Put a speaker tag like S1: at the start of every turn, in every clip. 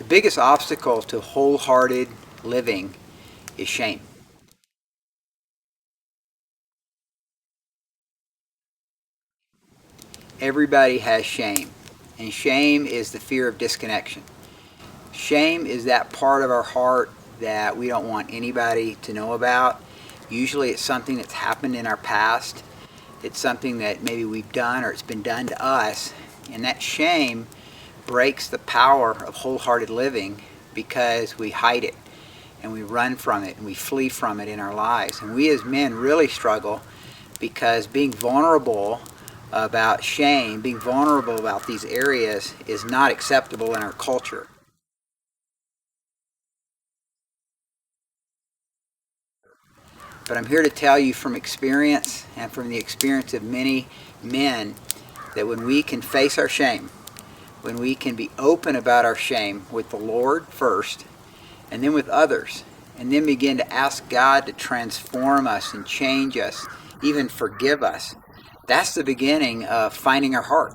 S1: biggest obstacle to wholehearted living is shame. Everybody has shame, and shame is the fear of disconnection. Shame is that part of our heart that we don't want anybody to know about. Usually it's something that's happened in our past. It's something that maybe we've done or it's been done to us, and that shame breaks the power of wholehearted living because we hide it and we run from it and we flee from it in our lives. And we as men really struggle because being vulnerable about shame, being vulnerable about these areas is not acceptable in our culture. But I'm here to tell you from experience and from the experience of many men that when we can face our shame, when we can be open about our shame with the Lord first and then with others, and then begin to ask God to transform us and change us, even forgive us, that's the beginning of finding our heart.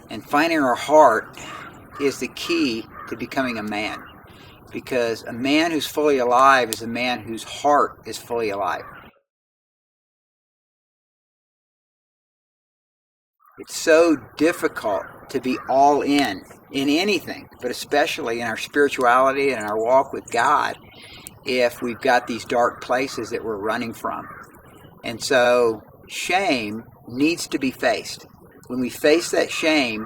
S1: And finding our heart is the key to becoming a man. Because a man who's fully alive is a man whose heart is fully alive. It's so difficult to be all in anything, but especially in our spirituality and our walk with God, if we've got these dark places that we're running from. And so shame needs to be faced. When we face that shame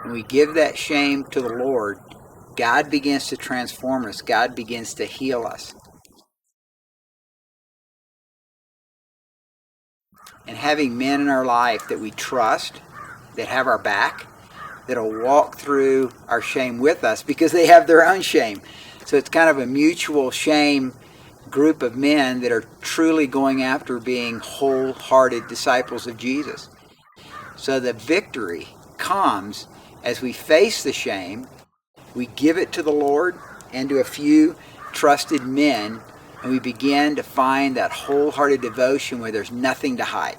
S1: and we give that shame to the Lord, God begins to transform us. God begins to heal us. And having men in our life that we trust, that have our back, that'll walk through our shame with us because they have their own shame. So it's kind of a mutual shame group of men that are truly going after being wholehearted disciples of Jesus. So the victory comes as we face the shame, we give it to the Lord and to a few trusted men, and we begin to find that wholehearted devotion where there's nothing to hide,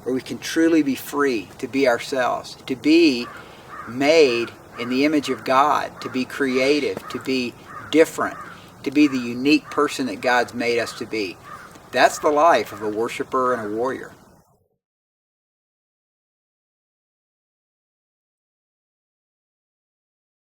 S1: where we can truly be free to be ourselves, to be made in the image of God, to be creative, to be different, to be the unique person that God's made us to be. That's the life of a worshiper and a warrior.